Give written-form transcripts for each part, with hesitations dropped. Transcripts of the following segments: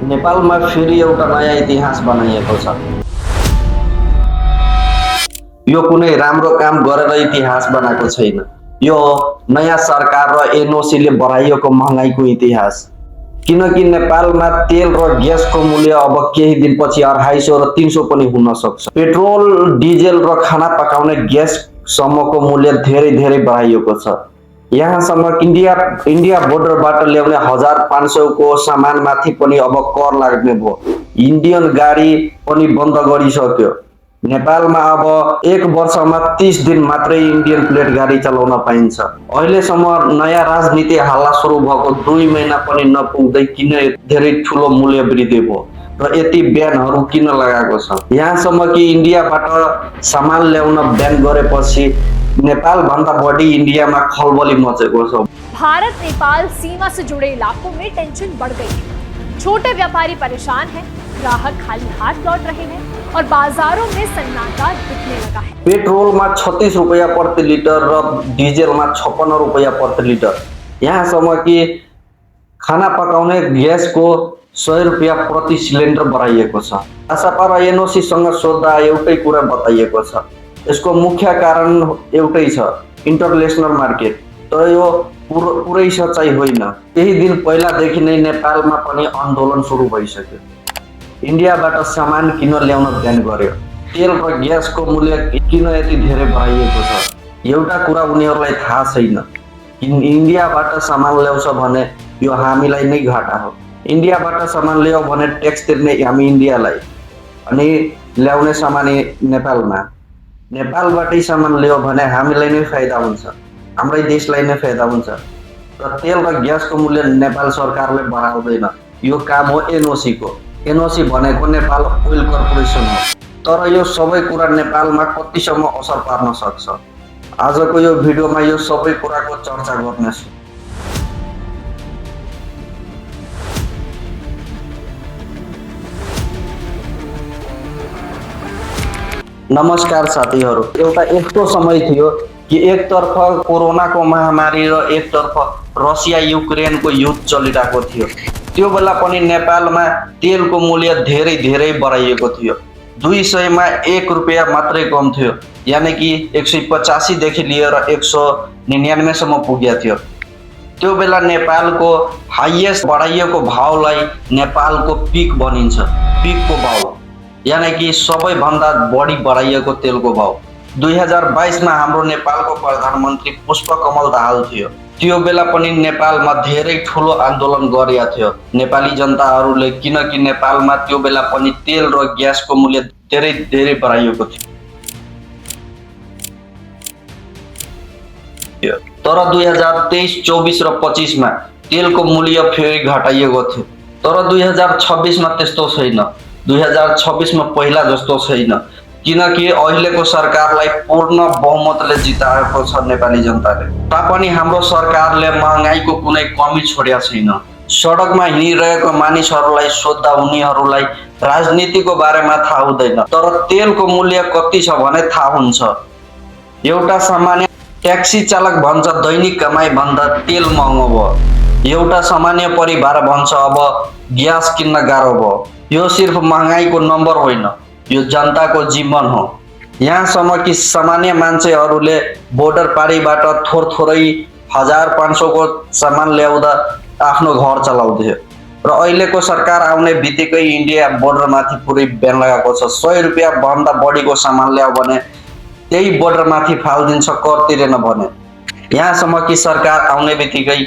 नेपालमा फेरि एउटा नयाँ इतिहास बनाइएको छ। यो कुनै राम्रो काम गरेर इतिहास बनाएको छैन। यो नयाँ सरकार र एनओसीले बढाइएको महँगाईको इतिहास। किनकि नेपालमा तेल र ग्यासको मूल्य अब केही दिनपछि 250 र 300 पनि हुन सक्छ। पेट्रोल, डिजेल र खाना पकाउने ग्याससम्मको मूल्य धेरै धेरै बढाइएको छ। यहाँसम्म इन्डिया बोर्डरबाट ल्याउने 1500 को सामानमाथि पनि अब कर लाग्ने भयो। इन्डियन गाडी पनि बन्द गरिसक्यो। नेपालमा अब 1 वर्षमा 30 दिन मात्रै इन्डियन प्लेट गाडी चलाउन पाइन्छ। अहिलेसम्म नयाँ राजनीति हल्ला सुरु भएको 2 महिना पनि नपुग्दै किन धेरै ठुलो मूल्य वृद्धि भयो र यति ब्यानहरू किन लगाएको छ? यहाँसम्म कि इन्डियाबाट सामान ल्याउन ब्यान गरेपछि नेपाल भन्दा बढी इंडिया में खलबली मचेको छ। भारत नेपाल सीमा से जुड़े इलाकों में टेंशन बढ़ गई है। छोटे व्यापारी परेशान हैं, ग्राहक खाली हाथ लौट रहे हैं और बाजारों में सन्नाटा दिखने लगा है। पेट्रोल में 36 रुपया प्रति लीटर और डीजल में 56 रुपया प्रति लीटर। यहाँसम्म कि खाना पकाउने गैस को 100 रुपया प्रति सिलिन्डर बढ़ाइएको छ। आशापा एनओसी सँग सोध्दा एउटै कुरा बताइएको छ। यसको मुख्य कारण एउटै छ, इन्टरनेशनल मार्केट। तर यो पुरै सच्चाइ होइन। केही दिन पहिलादेखि नै नेपालमा पनि आन्दोलन सुरु भइसक्यो। इन्डियाबाट सामान किन ल्याउन ब्यान गर्यो? तेल र ग्यासको मूल्य किन यति धेरै बढाइएको छ? एउटा कुरा उनीहरूलाई थाहा छैन। इन्डियाबाट सामान ल्याउँछ भने यो हामीलाई नै घाटा हो। इन्डियाबाट सामान ल्यायो भने ट्याक्स तिर्ने हामी इन्डियालाई, अनि ल्याउने सामान नेपालमा। नेपालबाटै सामान ल्यायो भने हामीलाई नै फाइदा हुन्छ, हाम्रै देशलाई नै फाइदा हुन्छ। र तेल र ग्यासको मूल्य नेपाल सरकारले बढाउँदैन। यो काम हो एनओसी को। एनओसी भनेको नेपाल ओइल कर्पोरेसन हो। तर यो सबै कुरा नेपालमा कतिसम्म असर पार्न सक्छ? आजको यो भिडियोमा यो सबै कुराको चर्चा गर्नेछु। नमस्कार साथीहरू। एउटा यस्तो समय थियो कि एकतर्फ कोरोनाको महामारी र एकतर्फ रसिया युक्रेनको युद्ध चलिरहेको थियो। त्यो बेला पनि नेपालमा तेलको मूल्य धेरै धेरै बढाइएको थियो। 200 मा 1 रुपैयाँ मात्रै कम थियो, यानी कि 185 देखि लिएर 199 सम्म पुगेको थियो। त्यो बेला नेपालको हाईएस्ट बढाइएको भावलाई नेपालको पिक भनिन्छ। पिकको भाव यानी कि सबैभन्दा बढी बढाइएको तेलको भाव। 2022 मा हाम्रो नेपालको प्रधानमन्त्री पुष्पकमल दाहाल थियो। त्यो बेला पनि नेपालमा धेरै ठुलो आन्दोलन गरेका थियो नेपाली जनताहरूले, किनकि नेपालमा त्यो बेला पनि तेल र ग्यासको मूल्य धेरै धेरै बढाइएको थियो। तर 2023, 24 र 25 मा तेलको मूल्य फेरि घटाइएको थियो। तर 2026 मा त्यस्तो छैन। 2026 मा पहिला जस्तो छैन, किनकि अहिलेको सरकारलाई पूर्ण बहुमतले जिताएको छ नेपाली जनताले। तापनि हाम्रो सरकारले महँगाईको कुनै कमी छोडेको छैन। सडकमा हिँडिरहेको मानिसहरूलाई सोध्दा उनीहरूलाई राजनीतिको बारेमा थाहा हुँदैन, तर तेलको मूल्य कति छ भने थाहा हुन्छ। एउटा सामान्य ट्याक्सी चालक भन्छ दैनिक कमाई भन्दा तेल महँगो भयो। एउटा सामान्य परिवार भन्छ अब ग्यास किन्न गाह्रो भयो। यो सिर्फ महँगाईको नम्बर होइन, यो जनताको जीवन हो। यहाँसम्म कि सामान्य मान्छेहरूले बोर्डर पारीबाट थोरै 1500 को सामान ल्याउँदा आफ्नो घर चलाउँथ्यो। र अहिलेको सरकार आउने बित्तिकै इन्डिया बोर्डरमाथि पुरै ब्यान लगाएको छ। 100 रुपैयाँ भन्दा बढीको सामान ल्यायो भने त्यही बोर्डरमाथि फालिदिन्छ, कर तिरेन भने। यहाँसम्म कि सरकार आउने बित्तिकै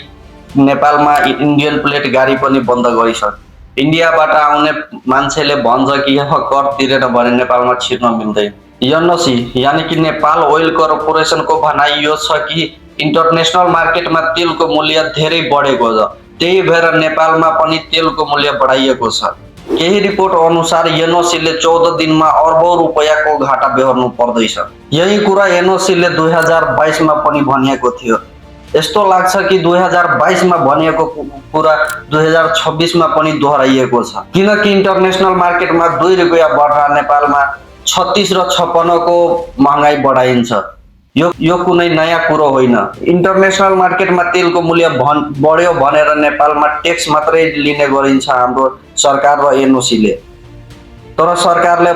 नेपालमा इन्डियन प्लेट गाडी पनि बन्द गरिसक्यो। इन्डियाबाट आउने मान्छेले भन्छ कि कर तिरेन भने नेपालमा छिर्न मिल्दैन। एनओसी यानी कि नेपाल ओइल कर्पोरेसनको भनाइ यो छ कि इन्टरनेशनल मार्केटमा तेलको मूल्य धेरै बढेको छ, त्यही भएर नेपालमा पनि तेलको मूल्य बढाइएको छ। केही रिपोर्ट अनुसार एनओसीले 14 दिनमा अर्बौं रुपैयाँको घाटा बेहोर्नु पर्दैछ। यही कुरा एनओसीले 2022 मा पनि भनिएको थियो। यस्तो लाग्छ कि 2022 मा भनिएको कुरा 2026 मा पनि दोहोऱ्याइएको छ, किनकि इन्टरनेशनल मार्केटमा 2 रुपैयाँ बढ्दा नेपालमा 36 र 56 को महँगाई बढाइन्छ। यो कुनै नयाँ कुरो होइन। इन्टरनेसनल मार्केटमा तेलको मूल्य बढ्यो भनेर नेपालमा ट्याक्स मात्रै लिने गरिन्छ हाम्रो सरकार र एनओसीले। तर सरकारले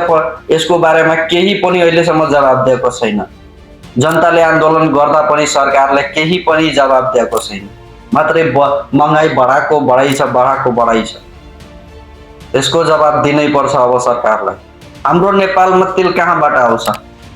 यसको बारेमा केही पनि अहिलेसम्म जवाब दिएको छैन। जनताले आन्दोलन गर्दा पनि सरकारले केही पनि जवाब दिएको छैन, मात्रै महँगाई बढाएको छ। यसको जवाब दिनै पर्छ अब सरकारलाई। हाम्रो नेपालमा तेल कहाँबाट आउँछ?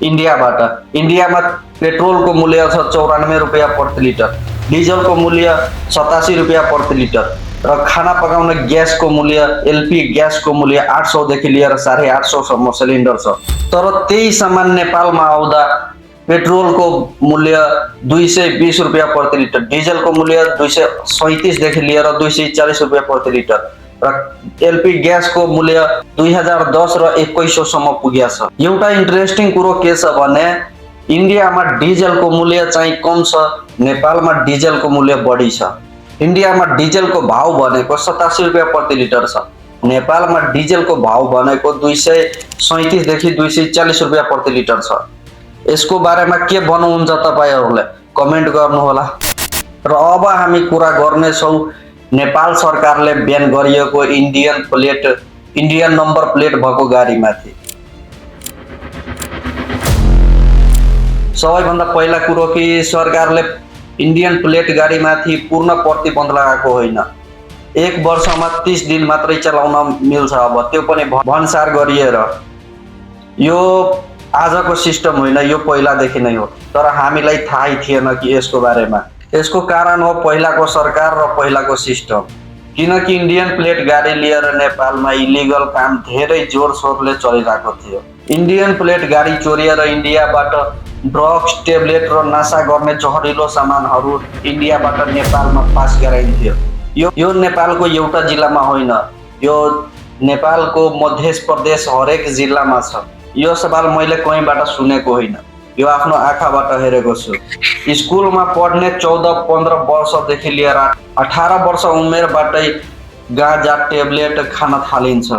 इन्डियाबाट। इन्डियामा पेट्रोलको मूल्य छ 94 रुपियाँ प्रति लिटर, डिजलको मूल्य 87 रुपियाँ प्रति लिटर र खाना पकाउने ग्यासको मूल्य एलपी ग्यासको मूल्य 800 देखि लिएर 850 सम्म सिलिन्डर छ। तर त्यही सामान नेपालमा आउँदा पेट्रोलको मूल्य 220 रुपियाँ प्रति लिटर, डिजलको मूल्य 237 देखि लिएर 240 रुपियाँ प्रति लिटर र एलपी ग्यासको मूल्य 2010 र 2100 सम्म पुगेको छ। एउटा इन्ट्रेस्टिङ कुरो के छ भने इन्डियामा डिजलको मूल्य चाहिँ कम छ, नेपालमा डिजलको मूल्य बढी छ। इन्डियामा डिजलको भाव भनेको 87 रुपियाँ प्रति लिटर छ, नेपालमा डिजलको भाव भनेको 237 देखि 240 रुपियाँ प्रति लिटर छ। यसको बारेमा के भन्नुहुन्छ तपाईहरुले कमेन्ट गर्नुहोला। र अब हामी कुरा गर्नेछौँ नेपाल सरकारले ब्यान गरिएको इन्डियन नम्बर प्लेट भएको गाडीमाथि। सबैभन्दा पहिला कुरो कि सरकारले इन्डियन प्लेट गाडीमाथि पूर्ण प्रतिबन्ध लगाएको होइन। 1 वर्षमा 30 दिन मात्रै चलाउन मिल्छ, अब त्यो पनि भन्सार गरिएर। यो आजको सिस्टम होइन, यो पहिलादेखि नै हो, तर हामीलाई थाहै थिएन कि यसको बारेमा। यसको कारण हो पहिलाको सरकार र पहिलाको सिस्टम। किनकि इन्डियन प्लेट गाडी लिएर नेपालमा इलिगल काम धेरै जोरसोरले चलिरहेको थियो। इन्डियन प्लेट गाडी चोरिएर इन्डियाबाट ड्रग्स, ट्याब्लेट र नशा गर्ने जहरिलो सामानहरू इन्डियाबाट नेपालमा पास गराइन्थ्यो। यो नेपालको एउटा जिल्लामा होइन, यो नेपालको मध्य प्रदेश हरेक जिल्लामा छ। यो सवाल मैले कहीँबाट सुनेको होइन, यो आफ्नो आँखाबाट हेरेको छु। स्कुलमा पढ्ने 14-15 वर्षदेखि लिएर 18 वर्ष उमेरबाटै गाँजा, ट्याब्लेट खान थालिन्छ।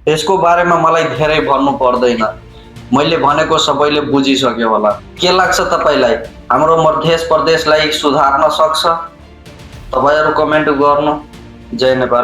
यसको बारेमा मलाई धेरै भन्नु पर्दैन, मैले भनेको सबैले बुझिसक्यो होला। के लाग्छ तपाईलाई हाम्रो मध्य प्रदेशलाई सुधार्न सक्छ? तपाईहरु कमेन्ट गर्नु। जय नेपाल।